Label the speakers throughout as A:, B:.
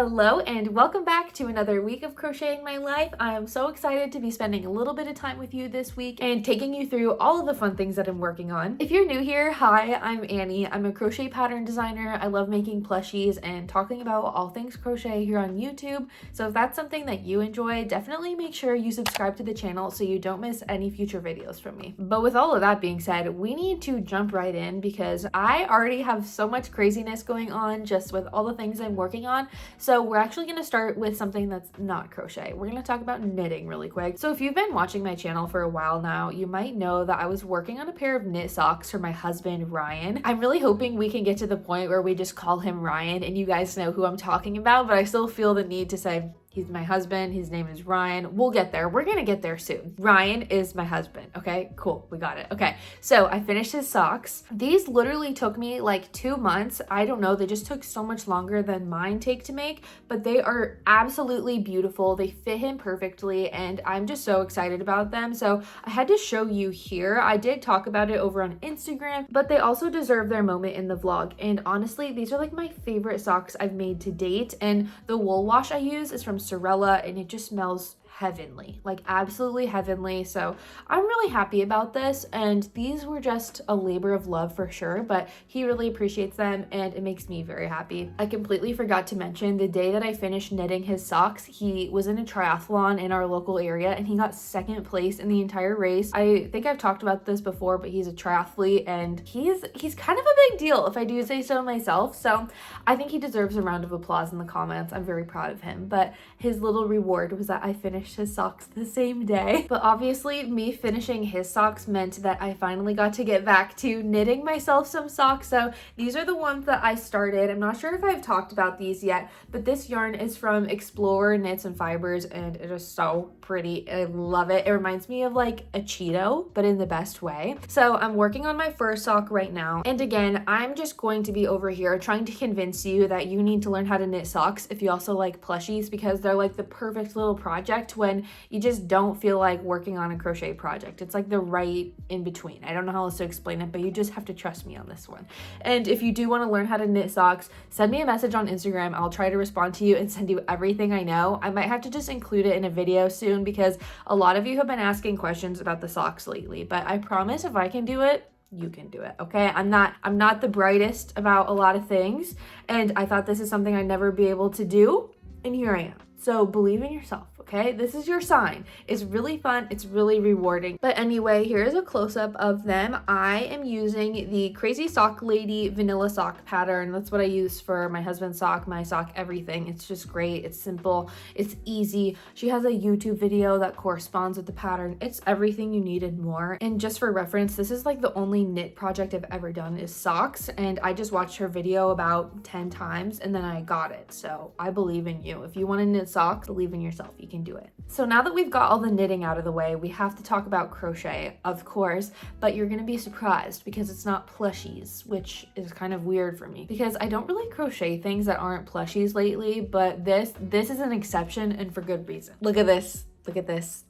A: Hello and welcome back to another week of Crocheting My Life. I am so excited to be spending a little bit of time with you this week and taking you through all of the fun things that I'm working on. If you're new here, hi, I'm Annie. I'm a crochet pattern designer. I love making plushies and talking about all things crochet here on YouTube. So if that's something that you enjoy, definitely make sure you subscribe to the channel so you don't miss any future videos from me. But with all of that being said, we need to jump right in because I already have so much craziness going on just with all the things I'm working on. So we're actually going to start with something that's not crochet. We're going to talk about knitting really quick. So if you've been watching my channel for a while now, you might know that I was working on a pair of knit socks for my husband, Ryan. I'm really hoping we can get to the point where we just call him Ryan and you guys know who I'm talking about, but I still feel the need to say, he's my husband. His name is Ryan. We'll get there. We're going to get there soon. Ryan is my husband. Okay, cool. We got it. Okay, so I finished his socks. These literally took me like 2 months. I don't know. They just took so much longer than mine take to make, but they are absolutely beautiful. They fit him perfectly, and I'm just so excited about them. So I had to show you here. I did talk about it over on Instagram, but they also deserve their moment in the vlog. And honestly, these are like my favorite socks I've made to date. And the wool wash I use is from Sorella, and it just smells heavenly, like absolutely heavenly. So I'm really happy about this, and these were just a labor of love for sure, but he really appreciates them and it makes me very happy. I completely forgot to mention the day that I finished knitting his socks, he was in a triathlon in our local area and he got second place in the entire race. I think I've talked about this before, but he's a triathlete and he's kind of a big deal if I do say so myself. So I think he deserves a round of applause in the comments. I'm very proud of him, but his little reward was that I finished his socks the same day. But obviously me finishing his socks meant that I finally got to get back to knitting myself some socks. So these are the ones that I started. I'm not sure if I've talked about these yet, but this yarn is from Explorer Knits and Fibers and it is so pretty. I love it. It reminds me of like a Cheeto, but in the best way. So I'm working on my first sock right now. And again, I'm just going to be over here trying to convince you that you need to learn how to knit socks if you also like plushies, because they're like the perfect little project when you just don't feel like working on a crochet project. It's like the right in between. I don't know how else to explain it, but you just have to trust me on this one. And if you do want to learn how to knit socks, send me a message on Instagram. I'll try to respond to you and send you everything I know. I might have to just include it in a video soon because a lot of you have been asking questions about the socks lately, but I promise if I can do it, you can do it. Okay, I'm not the brightest about a lot of things, and I thought this is something I'd never be able to do, and here I am. So believe in yourself, okay? This is your sign. It's really fun. It's really rewarding. But anyway, here's a close-up of them. I am using the Crazy Sock Lady vanilla sock pattern. That's what I use for my husband's sock, my sock, everything. It's just great. It's simple. It's easy. She has a YouTube video that corresponds with the pattern. It's everything you need and more. And just for reference, this is like the only knit project I've ever done is socks. And I just watched her video about 10 times and then I got it. So I believe in you. If you want to knit socks, believe in yourself. You can do it. So now that we've got all the knitting out of the way, we have to talk about crochet, of course, but you're going to be surprised because it's not plushies, which is kind of weird for me because I don't really crochet things that aren't plushies lately, but this is an exception and for good reason. Look at this. Look at this.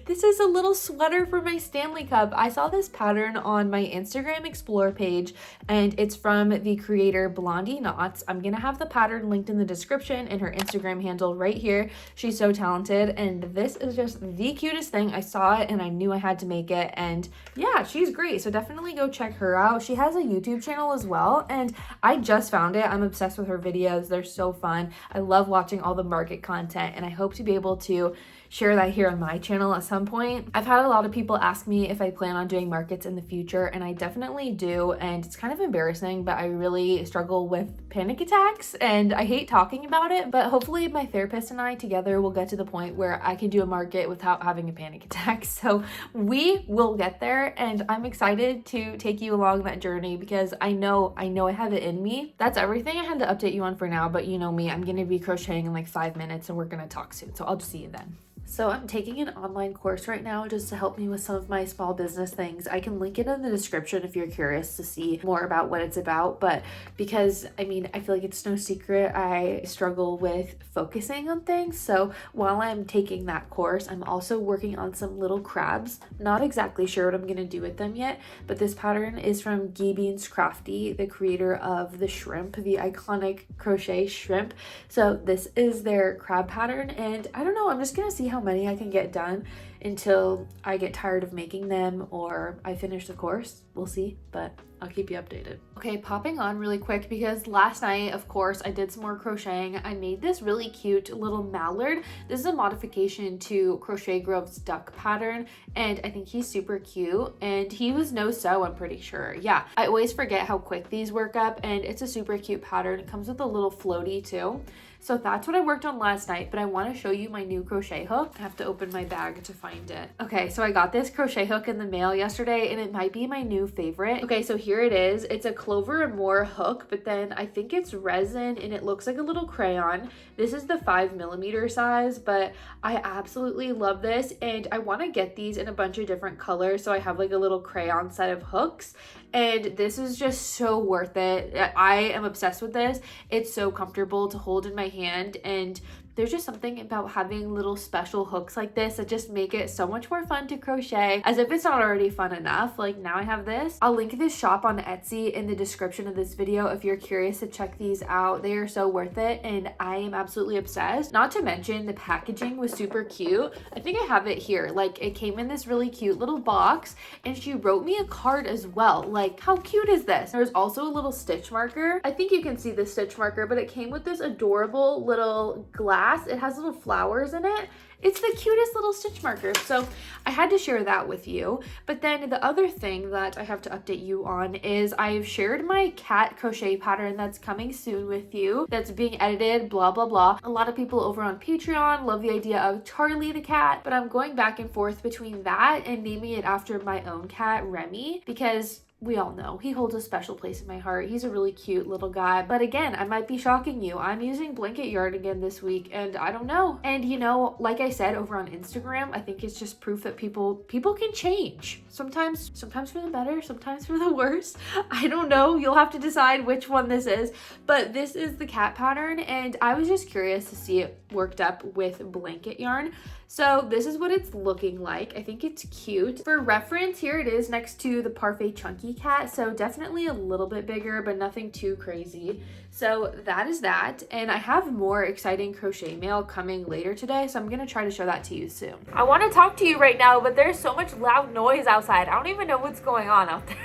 A: This is a little sweater for my Stanley Cup. I saw this pattern on my Instagram Explore page and it's from the creator Blondie Knots. I'm gonna have the pattern linked in the description and her Instagram handle right here. She's so talented and this is just the cutest thing. I saw it and I knew I had to make it, and yeah, she's great. So definitely go check her out. She has a YouTube channel as well and I just found it. I'm obsessed with her videos. They're so fun. I love watching all the market content and I hope to be able to share that here on my channel at some point. I've had a lot of people ask me if I plan on doing markets in the future, and I definitely do, and it's kind of embarrassing, but I really struggle with panic attacks and I hate talking about it, but hopefully my therapist and I together will get to the point where I can do a market without having a panic attack. So we will get there and I'm excited to take you along that journey because I know I have it in me. That's everything I had to update you on for now, but you know me, I'm gonna be crocheting in like 5 minutes and we're gonna talk soon. So I'll just see you then. So I'm taking an online course right now just to help me with some of my small business things. I can link it in the description if you're curious to see more about what it's about. But because, I mean, I feel like it's no secret, I struggle with focusing on things. So while I'm taking that course, I'm also working on some little crabs. Not exactly sure what I'm going to do with them yet, but this pattern is from Beans Crafty, the creator of the shrimp, the iconic crochet shrimp. So this is their crab pattern, and I don't know, I'm just gonna see how many I can get done until I get tired of making them or I finish the course. We'll see, but I'll keep you updated. Okay, popping on really quick because last night, of course, I did some more crocheting. I made this really cute little mallard. This is a modification to Crochet Grove's duck pattern, and I think he's super cute, and he was no sew, I'm pretty sure. Yeah, I always forget how quick these work up, and it's a super cute pattern. It comes with a little floaty too. So that's what I worked on last night, but I want to show you my new crochet hook. I have to open my bag to find it. Okay, so I got this crochet hook in the mail yesterday, and it might be my new favorite. Okay, so here it is. It's a Clover and More hook, but then I think it's resin, and it looks like a little crayon. This is the 5mm size, but I absolutely love this, and I want to get these in a bunch of different colors, so I have like a little crayon set of hooks. And this is just so worth it. I am obsessed with this. It's so comfortable to hold in my hand, and there's just something about having little special hooks like this that just make it so much more fun to crochet, as if it's not already fun enough. Like, now I have this. I'll link this shop on Etsy in the description of this video if you're curious to check these out. They are so worth it, and I am absolutely obsessed. Not to mention the packaging was super cute. I think I have it here. Like, it came in this really cute little box, and she wrote me a card as well. Like, how cute is this? There's also a little stitch marker. I think you can see the stitch marker, but it came with this adorable little glass. It has little flowers in it. It's the cutest little stitch marker. So I had to share that with you. But then the other thing that I have to update you on is I've shared my cat crochet pattern that's coming soon with you, that's being edited, blah, blah, blah. A lot of people over on Patreon love the idea of Charlie the cat, but I'm going back and forth between that and naming it after my own cat, Remy, because we all know he holds a special place in my heart. He's a really cute little guy. But again, I might be shocking you. I'm using blanket yarn again this week, and I don't know. And you know, like I said over on Instagram, I think it's just proof that people can change. Sometimes for the better, sometimes for the worse. I don't know. You'll have to decide which one this is. But this is the cat pattern, and I was just curious to see it worked up with blanket yarn. So this is what it's looking like. I think it's cute. For reference, here it is next to the Parfait Chunky Cat. So definitely a little bit bigger, but nothing too crazy. So that is that. And I have more exciting crochet mail coming later today, so I'm gonna try to show that to you soon. I wanna talk to you right now, but there's so much loud noise outside. I don't even know what's going on out there.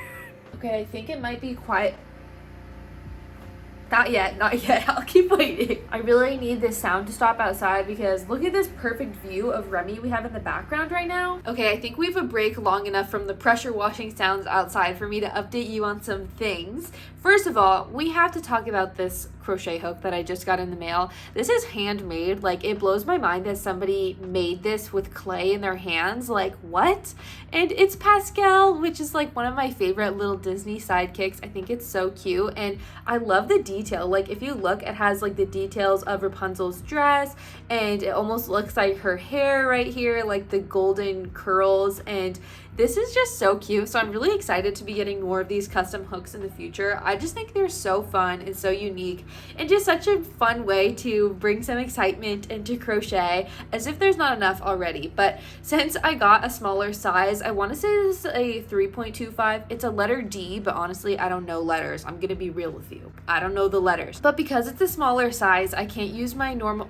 A: Okay, I think it might be quiet. Not yet. I'll keep waiting. I really need this sound to stop outside because look at this perfect view of Remy we have in the background right now. Okay, I think we have a break long enough from the pressure washing sounds outside for me to update you on some things. First of all, we have to talk about this crochet hook that I just got in the mail. This is handmade. Like, it blows my mind that somebody made this with clay in their hands. Like, what? And it's Pascal, which is like one of my favorite little Disney sidekicks. I think it's so cute, and I love the detail. Like, if you look, it has like the details of Rapunzel's dress, and it almost looks like her hair right here, like the golden curls, and this is just so cute. So I'm really excited to be getting more of these custom hooks in the future. I just think they're so fun and so unique, and just such a fun way to bring some excitement into crochet, as if there's not enough already. But since I got a smaller size, I want to say this is a 3.25. It's a letter D, but honestly, I don't know letters. I'm gonna be real with you. I don't know the letters. But because it's a smaller size, I can't use my normal...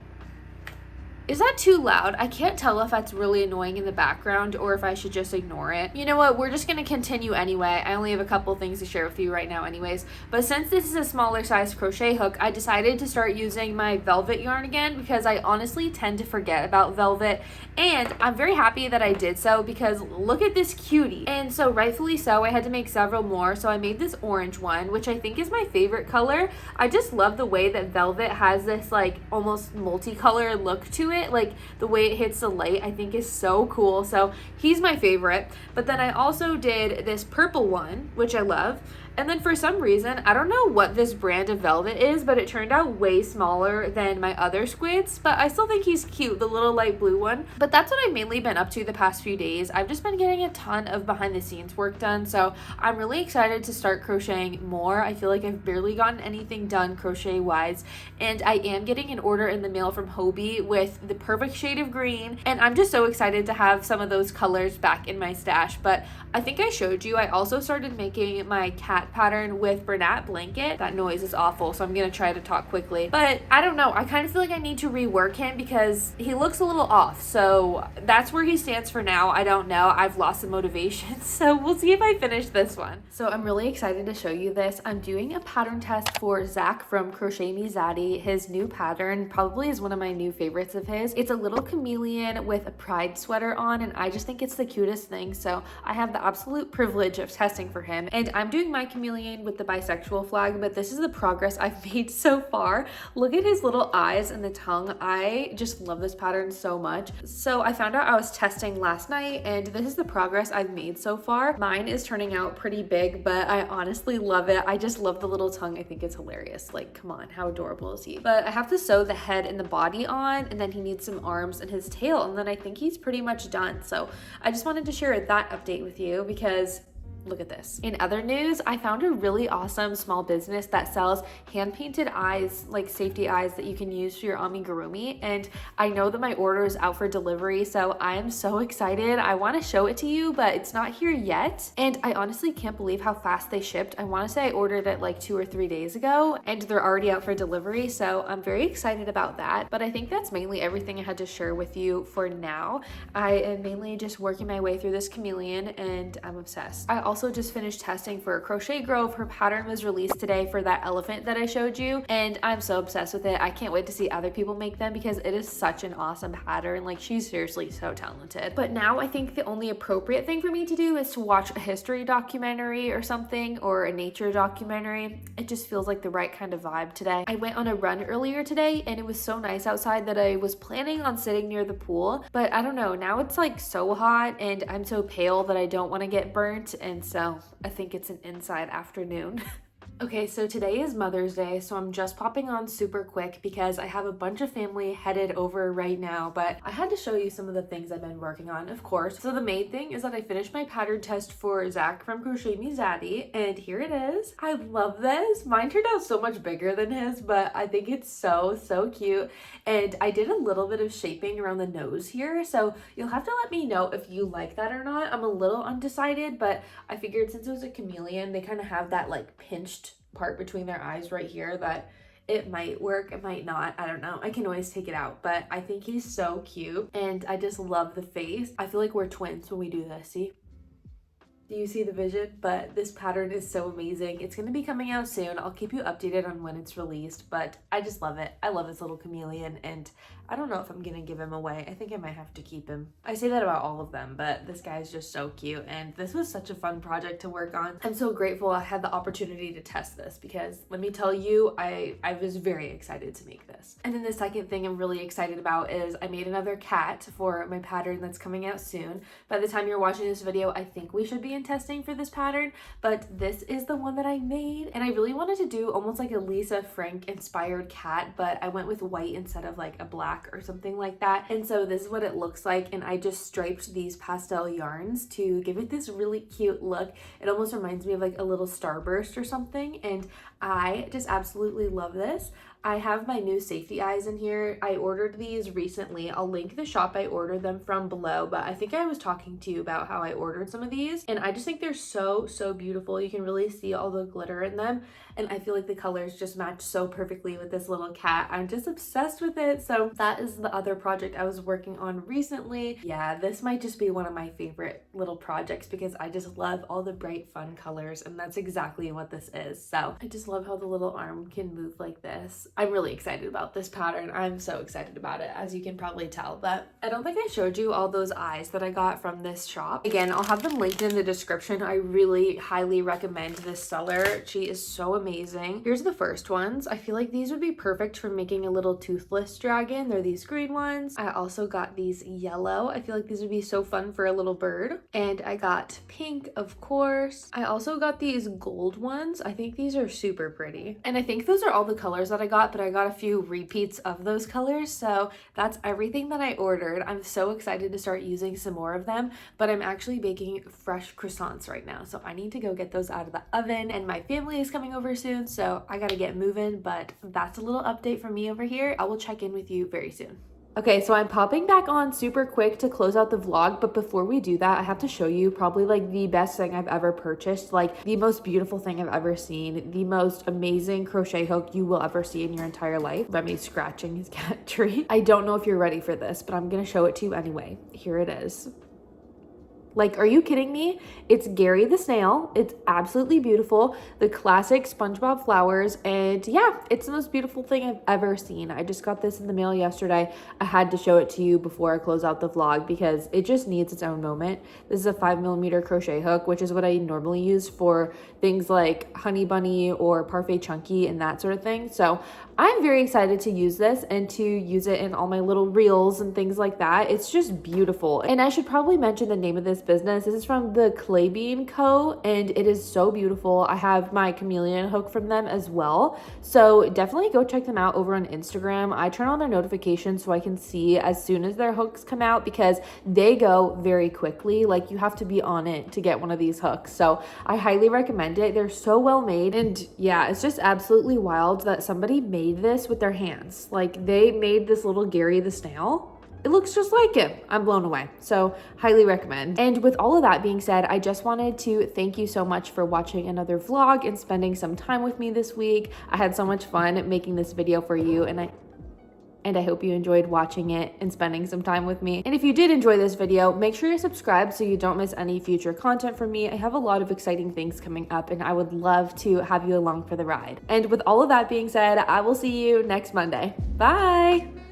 A: Is that too loud? I can't tell if that's really annoying in the background or if I should just ignore it. You know what? We're just going to continue anyway. I only have a couple things to share with you right now anyways. But since this is a smaller size crochet hook, I decided to start using my velvet yarn again because I honestly tend to forget about velvet. And I'm very happy that I did so because look at this cutie. And so rightfully so, I had to make several more. So I made this orange one, which I think is my favorite color. I just love the way that velvet has this like almost multicolored look to it. Like the way it hits the light, I think is so cool. So he's my favorite. But then I also did this purple one, which I love. And then for some reason, I don't know what this brand of velvet is, but it turned out way smaller than my other squids, but I still think he's cute, the little light blue one. But that's what I've mainly been up to the past few days. I've just been getting a ton of behind the scenes work done, so I'm really excited to start crocheting more. I feel like I've barely gotten anything done crochet wise, and I am getting an order in the mail from Hobie with the perfect shade of green, and I'm just so excited to have some of those colors back in my stash. But I think I showed you, I also started making my cat pattern with Bernat blanket. That noise is awful, so I'm gonna try to talk quickly. But I don't know, I kind of feel like I need to rework him because he looks a little off, so that's where he stands for now. I don't know, I've lost the motivation, so we'll see if I finish this one. So I'm really excited to show you this. I'm doing a pattern test for Zach from Crochet Me Zaddy. His new pattern probably is one of my new favorites of his. It's a little chameleon with a pride sweater on, and I just think it's the cutest thing, so I have the absolute privilege of testing for him. And I'm doing my chameleon with the bisexual flag, but this is the progress I've made so far. Look at his little eyes and the tongue. I just love this pattern so much. So I found out I was testing last night, and this is the progress I've made so far. Mine is turning out pretty big, but I honestly love it. I just love the little tongue. I think it's hilarious. Like, come on, how adorable is he? But I have to sew the head and the body on, and then he needs some arms and his tail, and then I think he's pretty much done. So I just wanted to share that update with you because look at this. In other news, I found a really awesome small business that sells hand-painted eyes, like safety eyes that you can use for your amigurumi. And I know that my order is out for delivery, so I am so excited. I want to show it to you, but it's not here yet. And I honestly can't believe how fast they shipped. I want to say I ordered it like 2 or 3 days ago, and they're already out for delivery. So I'm very excited about that. But I think that's mainly everything I had to share with you for now. I am mainly just working my way through this chameleon, and I'm obsessed. I also just finished testing for Crochet Grove. Her pattern was released today for that elephant that I showed you, and I'm so obsessed with it. I can't wait to see other people make them because it is such an awesome pattern. Like, she's seriously so talented. But now I think the only appropriate thing for me to do is to watch a history documentary or something, or a nature documentary. It just feels like the right kind of vibe today. I went on a run earlier today, and it was so nice outside that I was planning on sitting near the pool, but I don't know, now it's like so hot and I'm so pale that I don't want to get burnt, and so I think it's an inside afternoon. Okay, so today is Mother's Day, so I'm just popping on super quick because I have a bunch of family headed over right now, but I had to show you some of the things I've been working on, of course. So the main thing is that I finished my pattern test for Zach from Crochet Me Zaddy, and here it is. I love this. Mine turned out so much bigger than his, but I think it's so, so cute. And I did a little bit of shaping around the nose here, so you'll have to let me know if you like that or not. I'm a little undecided, but I figured since it was a chameleon, they kind of have that like pinched part between their eyes right here that it might work, it might not, I don't know. I can always take it out, but I think he's so cute and I just love the face. I feel like we're twins when we do this, see? Do you see the vision? But this pattern is so amazing. It's going to be coming out soon. I'll keep you updated on when it's released, but I just love it. I love this little chameleon, and I don't know if I'm going to give him away. I think I might have to keep him. I say that about all of them, but this guy is just so cute, and this was such a fun project to work on. I'm so grateful I had the opportunity to test this because let me tell you, I was very excited to make this. And then the second thing I'm really excited about is I made another cat for my pattern that's coming out soon. By the time you're watching this video, I think we should be in testing for this pattern, but this is the one that I made, and I really wanted to do almost like a Lisa Frank inspired cat, but I went with white instead of like a black or something like that. And so this is what it looks like, and I just striped these pastel yarns to give it this really cute look. It almost reminds me of like a little starburst or something, and I just absolutely love this. I have my new safety eyes in here. I ordered these recently. I'll link the shop I ordered them from below, but I think I was talking to you about how I ordered some of these, and I just think they're so, so beautiful. You can really see all the glitter in them, and I feel like the colors just match so perfectly with this little cat. I'm just obsessed with it. So that is the other project I was working on recently. Yeah, this might just be one of my favorite little projects because I just love all the bright, fun colors, and that's exactly what this is. So I just love how the little arm can move like this. I'm really excited about this pattern. I'm so excited about it, as you can probably tell. But I don't think I showed you all those eyes that I got from this shop. Again, I'll have them linked in the description. I really highly recommend this seller. She is so amazing. Here's the first ones. I feel like these would be perfect for making a little toothless dragon. They're these green ones. I also got these yellow. I feel like these would be so fun for a little bird. And I got pink, of course. I also got these gold ones. I think these are super pretty. And I think those are all the colors that I got, but I got a few repeats of those colors. So that's everything that I ordered. I'm so excited to start using some more of them, but I'm actually baking fresh croissants right now. So I need to go get those out of the oven, and my family is coming over soon. So I gotta get moving, but that's a little update from me over here. I will check in with you very soon. Okay, so I'm popping back on super quick to close out the vlog, but before we do that, I have to show you probably like the best thing I've ever purchased, like the most beautiful thing I've ever seen, the most amazing crochet hook you will ever see in your entire life. Remy's scratching his cat tree. I don't know if you're ready for this, but I'm gonna show it to you anyway. Here it is. Like, are you kidding me? It's Gary the snail. It's absolutely beautiful. The classic SpongeBob flowers. And yeah, it's the most beautiful thing I've ever seen. I just got this in the mail yesterday. I had to show it to you before I close out the vlog because it just needs its own moment. This is a 5mm crochet hook, which is what I normally use for things like Honey Bunny or Parfait Chunky and that sort of thing. So I'm very excited to use this and to use it in all my little reels and things like that. It's just beautiful. And I should probably mention the name of this business. This is from the Clay Bean Co. and it is so beautiful. I have my chameleon hook from them as well. So definitely go check them out over on Instagram. I turn on their notifications so I can see as soon as their hooks come out because they go very quickly. Like you have to be on it to get one of these hooks. So I highly recommend it. They're so well made. And yeah, it's just absolutely wild that somebody made this with their hands. Like they made this little Gary the snail. It looks just like him. I'm blown away. So highly recommend. And with all of that being said, I just wanted to thank you so much for watching another vlog and spending some time with me this week. I had so much fun making this video for you, and I hope you enjoyed watching it and spending some time with me. And if you did enjoy this video, make sure you're subscribed so you don't miss any future content from me. I have a lot of exciting things coming up and I would love to have you along for the ride. And with all of that being said, I will see you next Monday. Bye!